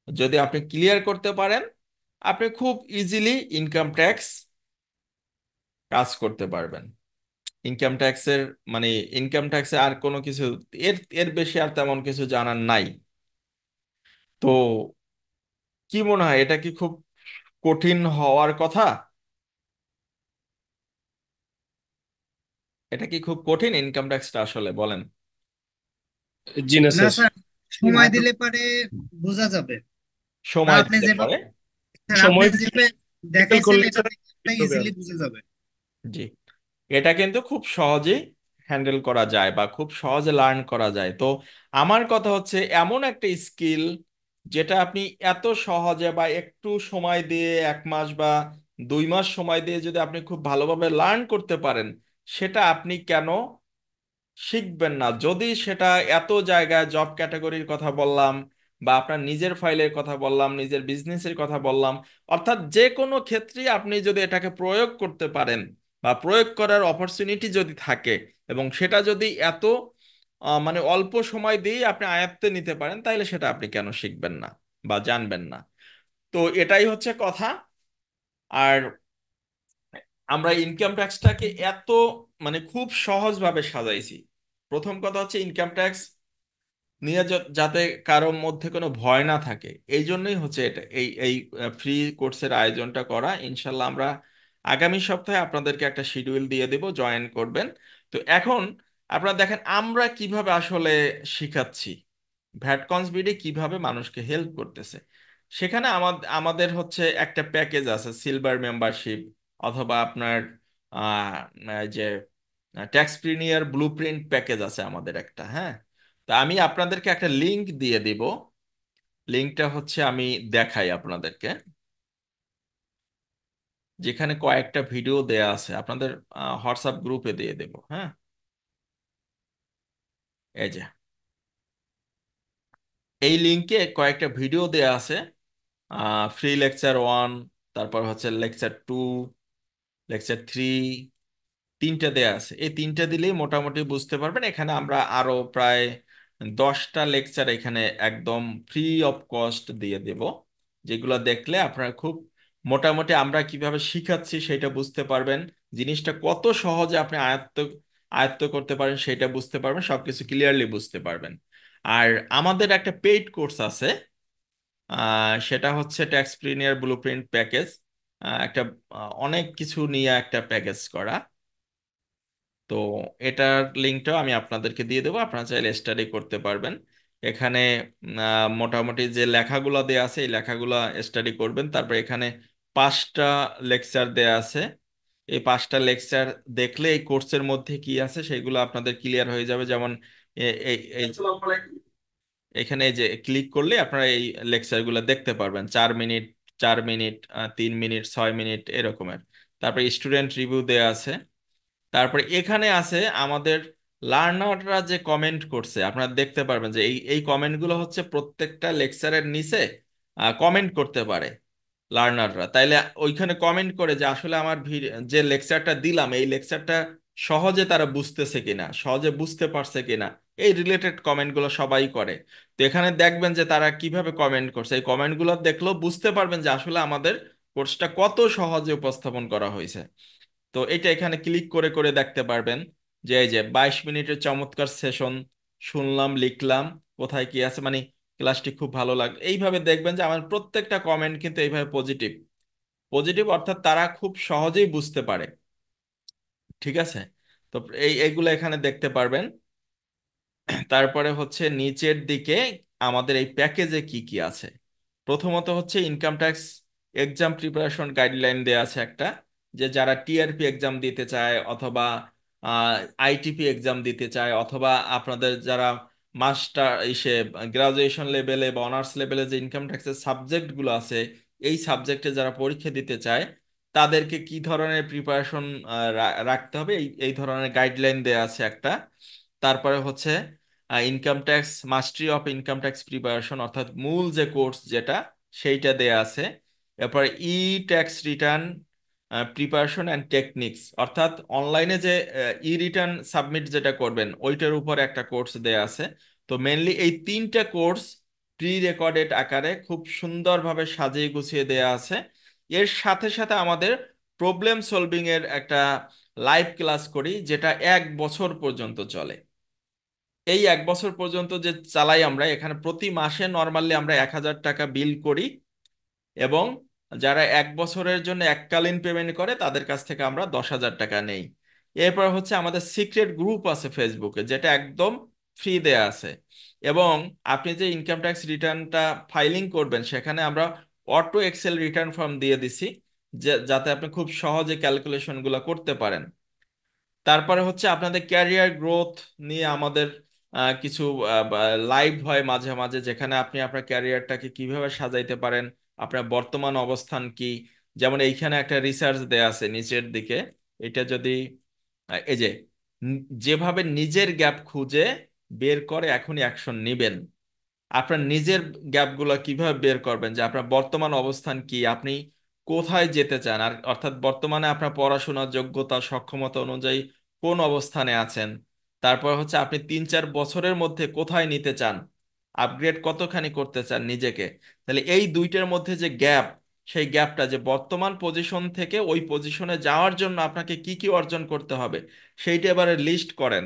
যদি আপনি ক্লিয়ার করতে পারেন, আপনি খুব ইজিলি ইনকাম ট্যাক্স কাজ করতে পারবেন। ইনকাম ট্যাক্সের মানে ইনকাম ট্যাক্সে আর কোনো কিছু, এর এর বেশি আর তেমন কিছু জানার নাই। তো কি মনে হয়, এটা কি খুব কঠিন হওয়ার কথা? এটা কি খুব কঠিন ইনকাম ট্যাক্সটা আসলে, বলেন? জি না না স্যার। স্যার, সময় দিলে পারে বোঝা যাবে। বা সময় আপনি দিতে পারে। যেভাবে, স্যার আপনি সময় যেভাবে খেয়াল দেখাইছেন করলে এটা স্যার থেকে বুঝতে হবে ইজিলি আরো। বুঝা যাবে। জি, এটা কিন্তু খুব সহজেই হ্যান্ডেল করা যায় বা খুব সহজে লার্ন করা যায়। তো আমার কথা হচ্ছে, এমন একটা স্কিল যেটা আপনি এত সহজে বা একটু সময় দিয়ে, 1 মাস বা 2 মাস সময় দিয়ে যদি আপনি খুব ভালোভাবে লার্ন করতে পারেন, সেটা আপনি কেন শিখবেন না যদি সেটা এত জায়গায় জব ক্যাটাগরির কথা বললাম বা আপনার নিজের ফাইলের কথা বললাম, নিজের বিজনেসের কথা বললাম, অর্থাৎ যে কোনো ক্ষেত্রেই আপনি যদি এটাকে প্রয়োগ করতে পারেন বা প্রয়োগ করার অপরচুনিটি যদি থাকে এবং সেটা যদি এত মানে অল্প সময় দিয়ে আপনি আয়ত্তে নিতে পারেন, তাহলে সেটা আপনি কেন শিখবেন না বা জানবেন না? তো এটাই হচ্ছে কথা। আর আমরা ইনকাম ট্যাক্সটাকে এত মানে খুব সহজভাবে সাজাইছি। প্রথম কথা হচ্ছে ইনকাম ট্যাক্স নিয়ে যাতে কারো মধ্যে কোনো ভয় না থাকে, এই জন্যই হচ্ছে এটা এই এই ফ্রি কোর্সের আয়োজনটা করা। ইনশাল্লাহ আমরা আগামী সপ্তাহে আপনাদেরকে একটা শিডিউল দিয়ে দেব, জয়েন করবেন। তো এখন আপনারা দেখেন আমরা কিভাবে আসলে শিখাচ্ছি, ভ্যাটকনসবিডি কিভাবে মানুষকে হেল্প করতেছে। সেখানে আমাদের হচ্ছে একটা প্যাকেজ আছে, সিলভার মেম্বারশিপ অথবা আপনার আহ, যে ট্যাক্স প্রিনিয়ার ব্লুপ্রিন্ট প্যাকেজ আছে আমাদের একটা, হ্যাঁ। তা আমি আপনাদেরকে একটা লিংক দিয়ে দিব। লিংকটা হচ্ছে আমি দেখাই আপনাদেরকে, যেখানে কয়েকটা ভিডিও দেয়া আছে, আপনাদের হোয়াটসঅ্যাপ গ্রুপে দিয়ে দেব, হ্যাঁ। এই যে এই লিংকে কয়েকটা ভিডিও দেয়া আছে, ফ্রি লেকচার 1, তারপর হচ্ছে লেকচার 2, লেকচার 3, তিনটা দেয়া আছে। এই তিনটা দিলেই মোটামুটি বুঝতে পারবেন। এখানে আমরা আরো প্রায় 10টা লেকচার এখানে একদম ফ্রি অফ কস্ট দিয়ে দেব, যেগুলো দেখলে আপনারা খুব মোটামুটি আমরা কিভাবে শিখাচ্ছি সেটা বুঝতে পারবেন। জিনিসটা কত সহজে আপনি আয়ত্ত আয়ত্ত করতে পারেন সেটা বুঝতে পারবেন, সবকিছু ক্লিয়ারলি বুঝতে পারবেন। আর আমাদের একটা পেইড কোর্স আছে, সেটা হচ্ছে ট্যাক্স প্রিনিয়ার ব্লুপ্রিন্ট প্যাকেজ। একটা অনেক কিছু নিয়ে একটা প্যাকেজ করা। তো এটার লিঙ্কটাও আমি আপনাদেরকে দিয়ে দেবো, আপনারা চাইলে স্টাডি করতে পারবেন। এখানে মোটামুটি যে লেখাগুলো দেয়া আছে এই লেখাগুলো স্টাডি করবেন। তারপর এখানে 5টা লেকচার দেয়া আছে। এই 5টা লেকচার দেখলে এই কোর্সের মধ্যে কি আছে সেগুলো আপনাদের ক্লিয়ার হয়ে যাবে। যেমন এখানে এই যে ক্লিক করলে আপনারা এই লেকচারগুলো দেখতে পারবেন, 4 মিনিট, 4 মিনিট, 3 মিনিট, 6 মিনিট এরকমের। তারপর স্টুডেন্ট রিভিউ দেয়া আছে। তারপরে এখানে আছে আমাদের লার্নাররা যে কমেন্ট করছে, আপনারা দেখতে পারবেন যে এই এই কমেন্টগুলো হচ্ছে প্রত্যেকটা লেকচারের নিচে কমেন্ট করতে পারে লার্নাররা। তাইলে ওইখানে কমেন্ট করে যে আসলে আমার যে লেকচারটা দিলাম এই লেকচারটা সহজে তারা বুঝতেছে কিনা, সহজে বুঝতে পারছে কিনা, এই রিলেটেড কমেন্টগুলো সবাই করে। তো এখানে দেখবেন যে তারা কিভাবে কমেন্ট করছে, এই কমেন্টগুলো দেখলেও বুঝতে পারবেন যে আসলে আমাদের কোর্সটা কত সহজে উপস্থাপন করা হয়েছে। তো এটা এখানে ক্লিক করে করে দেখতে পারবেন যে এই যে 22 মিনিটের চমৎকার সেশন, শুনলাম, লিখলাম, কোথায় কি আছে, মানে ক্লাসটি খুব ভালো লাগে। এইভাবে দেখবেন যে আমার প্রত্যেকটা কমেন্ট কিন্তু এইভাবে পজিটিভ। পজিটিভ অর্থাৎ তারা খুব সহজেই বুঝতে পারে, ঠিক আছে। তো এইগুলো এখানে দেখতে পারবেন। তারপরে হচ্ছে নিচের দিকে আমাদের এই প্যাকেজে কি কি আছে। প্রথমত হচ্ছে income tax exam preparation guideline দেয়া আছে একটা, যে যারা টিআরপি এক্সাম দিতে চায় অথবা আইটিপি এক্সাম দিতে চায় অথবা আপনাদের যারা মাস্টার ইসে গ্রাজুয়েশন লেভেলে বা অনার্স লেভেলে যে ইনকাম ট্যাক্সের সাবজেক্টগুলো আছে এই সাবজেক্টে যারা পরীক্ষা দিতে চায় তাদেরকে কি ধরনের প্রিপারেশন রাখতে হবে, এই এই ধরনের গাইডলাইন দেয়া আছে একটা। তারপরে হচ্ছে income tax mastery of income tax preparation, অর্থাৎ মূল যে কোর্স যেটা সেইটা দেয়া আছে। এরপর e tax return preparation and techniques, অর্থাৎ অনলাইনে যে ই রিটার্ন সাবমিট যেটা করবেন ওইটার উপর একটা কোর্স দেয়া আছে। তো মেনলি এই তিনটা কোর্স প্রি রেকর্ডেড আকারে খুব সুন্দরভাবে সাজিয়ে গুছিয়ে দেয়া আছে। এর সাথে সাথে আমাদের প্রবলেম সলভিং এর একটা লাইভ ক্লাস করি, যেটা 1 বছর পর্যন্ত চলে। এই 1 বছর পর্যন্ত যে চালাই আমরা, এখানে প্রতি মাসে নর্মালি আমরা 1,000 টাকা বিল করি এবং যারা 1 বছরের জন্য এককালীন পেমেন্ট করে তাদের কাছ থেকে আমরা 10,000 টাকা নেই। এরপর হচ্ছে আমাদের সিক্রেট গ্রুপ আছে ফেসবুকে, যেটা একদম ফ্রি দেয়া আছে। এবং আপনি যে ইনকাম ট্যাক্স রিটার্নটা ফাইলিং করবেন সেখানে আমরা অটো এক্সেল রিটার্ন ফর্ম দিয়ে দিছি, যাতে আপনি খুব সহজে ক্যালকুলেশনগুলো করতে পারেন। তারপরে হচ্ছে আপনাদের ক্যারিয়ার গ্রোথ নিয়ে আমাদের কিছু লাইভ হয় মাঝে মাঝে, যেখানে আপনি আপনার ক্যারিয়ারটাকে কিভাবে সাজাইতে পারেন, আপনার বর্তমান অবস্থান কি। যেমন এইখানে একটা রিসার্চ দেয়া আছে নিচের দিকে, এটা যদি এই যে যেভাবে নিজের গ্যাপ খুঁজে বের করে এখনই অ্যাকশন নেবেন। আপনার নিজের গ্যাপগুলো কিভাবে বের করবেন, যে আপনার বর্তমান অবস্থান কি, আপনি কোথায় যেতে চান, আর অর্থাৎ বর্তমানে আপনার পড়াশোনার যোগ্যতা সক্ষমতা অনুযায়ী কোন অবস্থানে আছেন। তারপর হচ্ছে আপনি 3-4 বছরের মধ্যে কোথায় নিতে চান, আপগ্রেড কতখানি করতে চান নিজেকে। তাহলে এই দুইটার মধ্যে যে গ্যাপ, সেই গ্যাপটা যে বর্তমান পজিশন থেকে ওই পজিশনে যাওয়ার জন্য আপনাকে কি কি অর্জন করতে হবে, সেইটা এবারে লিস্ট করেন।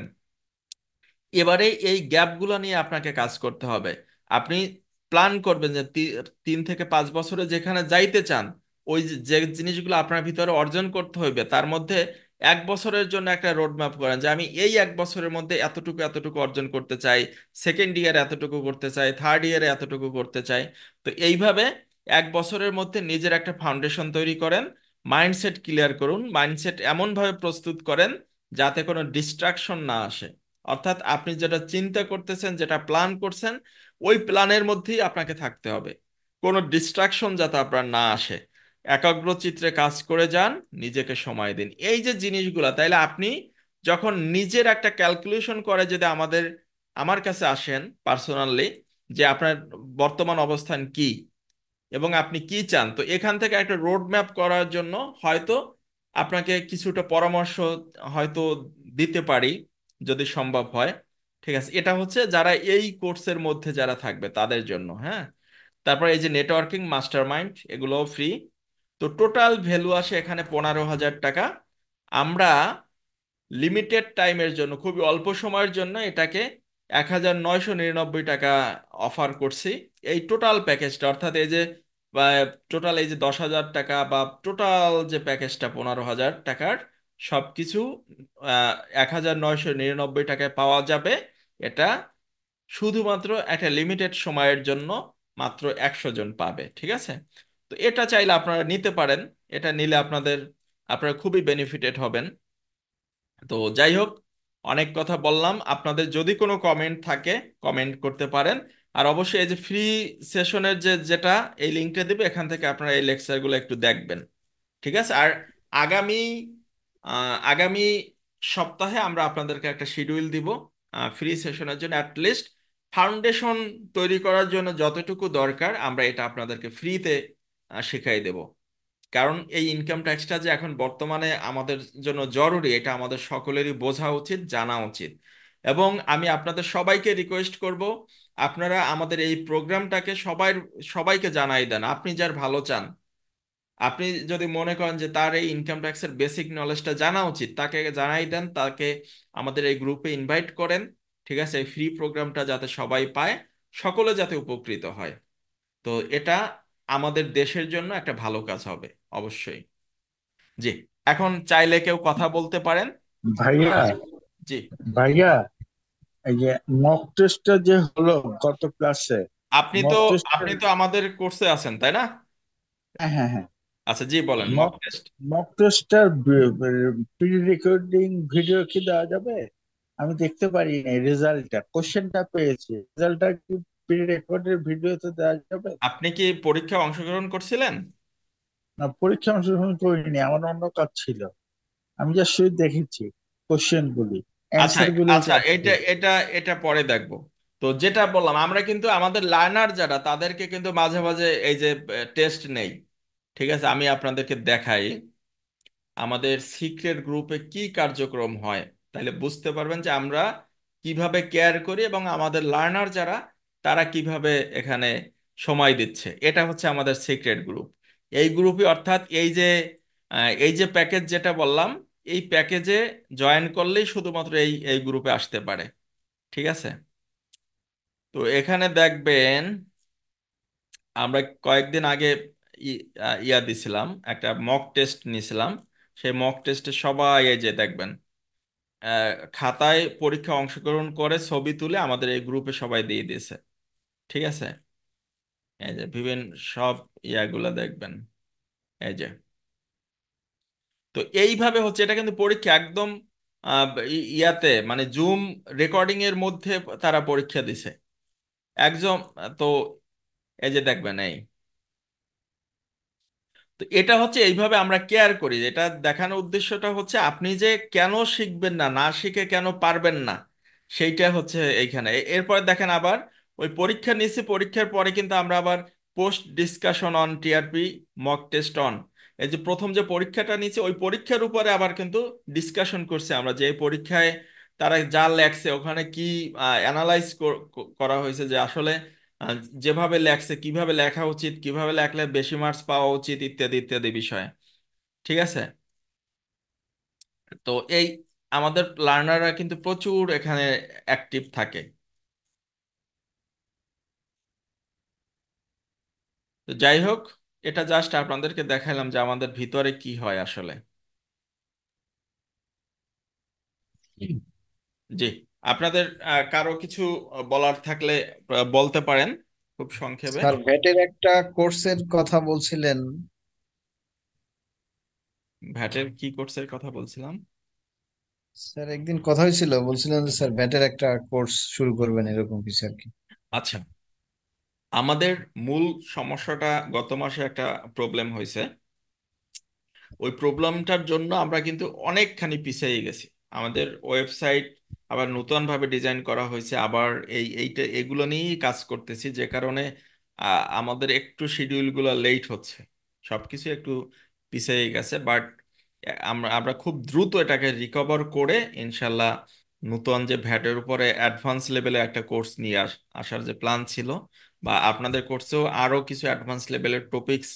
এবারে এই গ্যাপগুলো নিয়ে আপনাকে কাজ করতে হবে। আপনি প্ল্যান করবেন যে 3 থেকে 5 বছরে যেখানে যাইতে চান, ওই যে যে জিনিসগুলো আপনার ভিতরে অর্জন করতে হইবে, তার মধ্যে 1 বছরের জন্য একটা রোড ম্যাপ করেন যে আমি এই 1 বছরের মধ্যে এতটুকু এতটুকু অর্জন করতে চাই, সেকেন্ড ইয়ারে এতটুকু করতে চাই, থার্ড ইয়ারে এতটুকু করতে চাই। তো এইভাবে 1 বছরের মধ্যে নিজের একটা ফাউন্ডেশন তৈরি করেন। মাইন্ডসেট ক্লিয়ার করুন, মাইন্ডসেট এমনভাবে প্রস্তুত করেন যাতে কোনো ডিস্ট্রাকশন না আসে। অর্থাৎ আপনি যেটা চিন্তা করতেছেন, যেটা প্ল্যান করছেন, ওই প্ল্যানের মধ্যেই আপনাকে থাকতে হবে। কোনো ডিস্ট্রাকশন যাতে আপনার না আসে। একাগ্রচিত্তে কাজ করে যান, নিজেকে সময় দিন, এই যে জিনিসগুলা। তাইলে আপনি যখন নিজের একটা ক্যালকুলেশন করে যদি আমার কাছে আসেন পার্সোনালি, যে আপনার বর্তমান অবস্থান কি এবং আপনি কি চান, তো এখান থেকে একটা রোড ম্যাপ করার জন্য হয়তো আপনাকে কিছুটা পরামর্শ হয়তো দিতে পারি, যদি সম্ভব হয়। ঠিক আছে, এটা হচ্ছে যারা এই কোর্সের মধ্যে যারা থাকবে তাদের জন্য, হ্যাঁ। তারপর এই যে নেটওয়ার্কিং মাস্টারমাইন্ড, এগুলোও ফ্রি। তো টোটাল ভ্যালু আসে এখানে 15,000 টাকা। আমরা লিমিটেড টাইমের জন্য, খুবই অল্প সময়ের জন্য এটাকে 1,999 টাকা অফার করছি। এই টোটাল প্যাকেজটা, অর্থাৎ এই যে টোটাল এই যে 10,000 টাকা বা টোটাল যে প্যাকেজটা 15,000 টাকার সবকিছু 1,999 টাকায় পাওয়া যাবে। এটা শুধুমাত্র একটা লিমিটেড সময়ের জন্য, মাত্র 100 জন পাবে, ঠিক আছে। তো এটা চাইলে আপনারা নিতে পারেন। এটা নিলে আপনারা খুবই বেনিফিটেড হবেন। তো যাই হোক, অনেক কথা বললাম। আপনাদের যদি কোনো কমেন্ট থাকে, কমেন্ট করতে পারেন। আর অবশ্যই এই যে ফ্রি সেশনের যেটা এই লিঙ্কটা দেবে, এখান থেকে আপনারা এই লেকচারগুলো একটু দেখবেন। ঠিক আছে। আর আগামী আগামী সপ্তাহে আমরা আপনাদেরকে একটা শিডিউল দিব ফ্রি সেশনের জন্য। অ্যাটলিস্ট ফাউন্ডেশন তৈরি করার জন্য যতটুকু দরকার আমরা এটা আপনাদেরকে ফ্রিতে শিখাই দেব। কারণ এই ইনকাম ট্যাক্সটা যে এখন বর্তমানে আমাদের জন্য জরুরি, এটা আমাদের সকলেরই বোঝা উচিত, জানা উচিত। এবং আমি আপনাদের সবাইকে রিকোয়েস্ট করব, আপনারা আমাদের এই প্রোগ্রামটাকে সবাইকে জানাই দেন। আপনি যার ভালো চান, আপনি যদি মনে করেন যে তার এই ইনকাম ট্যাক্সের বেসিক নলেজটা জানা উচিত, তাকে জানাই দেন, তাকে আমাদের এই গ্রুপে ইনভাইট করেন। ঠিক আছে, এই ফ্রি প্রোগ্রামটা যাতে সবাই পায়, সকলে যাতে উপকৃত হয়। তো এটা আমাদের দেশের জন্য একটা ভালো কাজ হবে অবশ্যই। জি, এখন চাইলে কেউ কথা বলতে পারেন। ভাইয়া জি। ভাইয়া এই যে মক টেস্টটা যে হলো গত ক্লাসে, আপনি তো মক টেস্টের, আপনি তো আমাদের কোর্সে আছেন, তাই না? হ্যাঁ হ্যাঁ হ্যাঁ, আচ্ছা, জি বলেন, মক মক টেস্ট। মক টেস্টটার প্রি রেকর্ডিং ভিডিও কি দেওয়া যাবে? আমি দেখতে পারি রেজাল্টটা, কোশ্চেনটা পেয়েছি, রেজাল্টটা কি প্রি রেকর্ডের ভিডিওতে দেওয়া যাবে? আপনি কি পরীক্ষায় অংশগ্রহণ করছিলেন? না, পরীক্ষা অংশগ্রহণ করিনি, আমার অন্য কাজ ছিল। আমি যা শুধু দেখেছি কোশ্চেন গুলি, আচ্ছা, অ্যান্সার গুলি আচ্ছা, পাচ্ছি। এটা এটা এটা পরে দেখবো। তো যেটা বললাম, আমরা কিন্তু আমাদের লার্নার যারা, তাদেরকে কিন্তু মাঝে মাঝে এই যে টেস্ট নেই। ঠিক আছে, আমি আপনাদেরকে দেখাই আমাদের সিক্রেট গ্রুপে কি কার্যক্রম হয়। তাহলে বুঝতে পারবেন যে আমরা কিভাবে কেয়ার করি এবং আমাদের লার্নার যারা, তারা কিভাবে এখানে সময় দিচ্ছে। এটা হচ্ছে আমাদের সিক্রেট গ্রুপ। এই গ্রুপে অর্থাৎ এই যে প্যাকেজ যেটা বললাম, এই প্যাকেজে জয়েন করলেই শুধুমাত্র এই এই গ্রুপে আসতে পারে। ঠিক আছে। তো এখানে দেখবেন আমরা কয়েকদিন আগে ইয়া দিছিলাম, একটা মক টেস্ট নিছিলাম। সেই মক টেস্টে সবাই এই যে দেখবেন খাতায় পরীক্ষা অংশগ্রহণ করে ছবি তুলে আমাদের এই গ্রুপে সবাই দিয়ে দিয়েছে। ঠিক আছে, এই যে বিভিন্ন সব ইয়াগুলা দেখবেন, এই যে। তো এইভাবে হচ্ছে, এটা কিন্তু পরীক্ষা একদম ইয়াতে মানে জুম রেকর্ডিং এর মধ্যে তারা পরীক্ষা দিছে একদম। তো এই যে দেখবেন, তো এটা হচ্ছে এইভাবে আমরা কেয়ার করি। এটা দেখানোর উদ্দেশ্যটা হচ্ছে আপনি যে কেন শিখবেন না, না শিখে কেন পারবেন না, সেইটা হচ্ছে এইখানে। এরপরে দেখেন আবার ওই পরীক্ষা নিচ্ছে, পরীক্ষার পরে কিন্তু আমরা আবার post discussion on TRP, mock test on, এই যে প্রথম যে পরীক্ষাটা নিচ্ছে ওই পরীক্ষার উপরে আবার কিন্তু ডিসকাশন করছে আমরা, যে এই পরীক্ষায় তারা যা লেখছে ওখানে কি অ্যানালাইজ করা হয়েছে, যে আসলে আহ, যেভাবে লেখছে কিভাবে লেখা উচিত, কিভাবে লেখলে বেশি মার্কস পাওয়া উচিত, ইত্যাদি ইত্যাদি বিষয়ে। ঠিক আছে? তো এই আমাদের লার্নাররা কিন্তু প্রচুর এখানে অ্যাক্টিভ থাকে। তো যাই হোক, এটা জাস্ট আপনাদেরকে দেখাইলাম যে আমাদের ভিতরে কি হয় আসলে। জি, আপনাদের কারো কিছু বলার থাকলে বলতে পারেন খুব সংক্ষেপে। স্যার ভ্যাটের একটা কোর্সের কথা বলছিলেন। ভ্যাটের কি কোর্সের কথা বলছিলাম? স্যার একদিন কথা হয়েছিল, বলছিলেন যে স্যার ভ্যাটের একটা কোর্স শুরু করবেন এরকম কিছু আর কি। আচ্ছা, আমাদের মূল সমস্যাটা গত মাসে একটা প্রবলেম হয়েছে। ওই প্রবলেমটার জন্য আমরা কিন্তু অনেকখানি পিছিয়ে গেছি। আমাদের ওয়েবসাইট আবার নতুনভাবে ডিজাইন করা হয়েছে, আবার এইটা এগুলো নিয়েই কাজ করতেছি, যে কারণে আমাদের একটু শিডিউলগুলো লেট হচ্ছে, সবকিছু একটু পিছিয়ে গেছে। বাট আমরা আমরা খুব দ্রুত এটাকে রিকভার করে ইনশাল্লাহ নতুন যে ভ্যাটের উপরে অ্যাডভান্স লেভেলে একটা কোর্স নিয়ে আসার যে প্ল্যান ছিল, বা আপনাদের কোর্সেও আরো কিছু অ্যাডভান্স লেভেলের টপিকস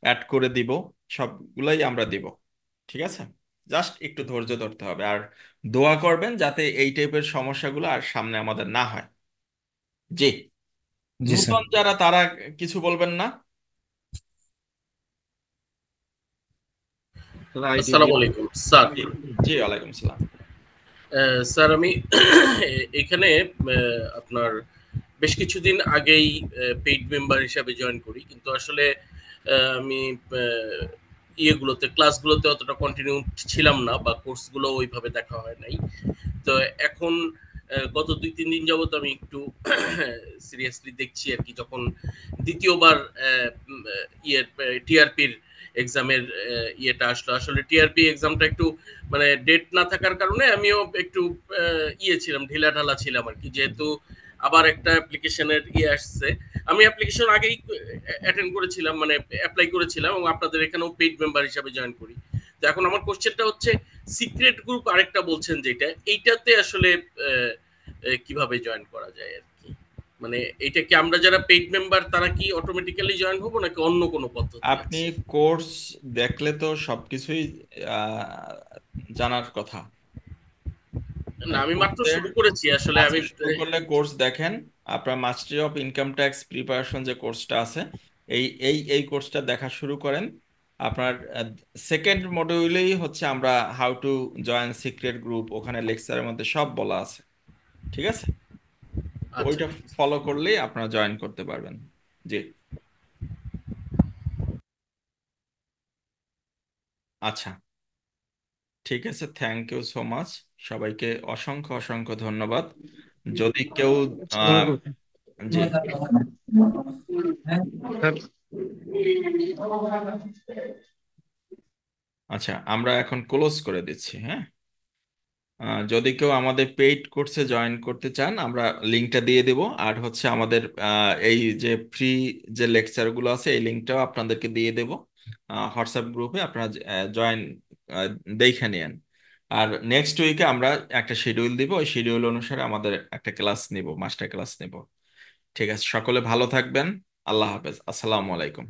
অ্যাড করে দিব, সবগুলাই আমরা দিব। ঠিক আছে? জাস্ট একটু ধৈর্য ধরতে হবে, আর দোয়া করবেন যাতে এই টাইপের সমস্যাগুলো আর সামনে আমাদের না হয়। জি, জি স্যার। নূতন যারা তারা কিছু বলবেন না? আসসালামু আলাইকুম স্যার। জি, জি, ওয়ালাইকুম সালাম। স্যার আমি এখানে আপনার বেশ কিছুদিন আগেই পেইড মেম্বার হিসাবে জয়েন করি, কিন্তু আসলে আমি ইয়েগুলোতে ক্লাসগুলোতে অতটা কন্টিনিউ ছিলাম না, বা কোর্সগুলো ওইভাবে দেখা হয় নাই। তো এখন গত 2-3 দিন যাবত আমি একটু সিরিয়াসলি দেখছি আর কি, যখন দ্বিতীয়বার ইয়ের টিআরপির এক্সামের ইয়েটা আসলো। আসলে টিআরপি এক্সামটা একটু মানে ডেট না থাকার কারণে আমিও একটু ইয়ে ছিলাম, ঢিলা ঢালা ছিলাম আর কি, যেহেতু আবার একটা অ্যাপ্লিকেশনের ইয়ে আসছে। আমি অ্যাপ্লিকেশন আগেই অ্যাটেন্ড করেছিলাম, মানে অ্যাপ্লাই করেছিলাম, এবং আপনাদের এখানেও পেইড মেম্বার হিসাবে জয়েন করি। তো এখন আমার কোশ্চেনটা হচ্ছে, সিক্রেট গ্রুপ আরেকটা বলছেন যেটা, এইটাতে আসলে কিভাবে জয়েন করা যায় আর কি? মানে এইটা কি আমরা যারা পেইড মেম্বার তারা কি অটোমেটিক্যালি জয়েন হবো, নাকি অন্য কোনো পদ্ধতি আপনি আছে? কোর্স দেখলে তো সবকিছুই জানার কথা। না, আমি মাত্র কোর্সের, শুরু করেছি আসলে। আচ্ছা, আমি শুরু করলে কোর্স দেখেন। আপনার মাস্টারি অফ ইনকাম ট্যাক্স প্রিপারেশন যে কোর্সটা আছে, এই কোর্সটা দেখা শুরু করেন। আপনার সেকেন্ড মডিউলেই হচ্ছে আমরা how to join secret group, ওখানে লেকচারের মধ্যে সব বলা আছে। ঠিক আছে? তো আচ্ছা, ওইটা ফলো করলেই আপনারা জয়েন করতে পারবেন। জি, আচ্ছা, ঠিক আছে, থ্যাংক ইউ সো মাচ। সবাইকে অসংখ্য অসংখ্য ধন্যবাদ। যদি কেউ আহ জি, আচ্ছা, আমরা এখন ক্লোজ করে দিচ্ছি, হ্যাঁ। যদি কেউ আমাদের পেইড কোর্সে জয়েন করতে চান আমরা লিঙ্কটা দিয়ে দেব, আর হচ্ছে আমাদের এই যে ফ্রি যে লেকচারগুলো আছে এই লিঙ্কটাও আপনাদেরকে দিয়ে দেব হোয়াটসঅ্যাপ গ্রুপে, আপনারা জয়েন দেখে নিন। আর নেক্সট উইকে আমরা একটা শিডিউল দিব, ওই শিডিউল অনুসারে আমাদের একটা ক্লাস নিব, মাস্টার ক্লাস নিব। ঠিক আছে, সকলে ভালো থাকবেন। আল্লাহ হাফেজ, আসসালামু আলাইকুম।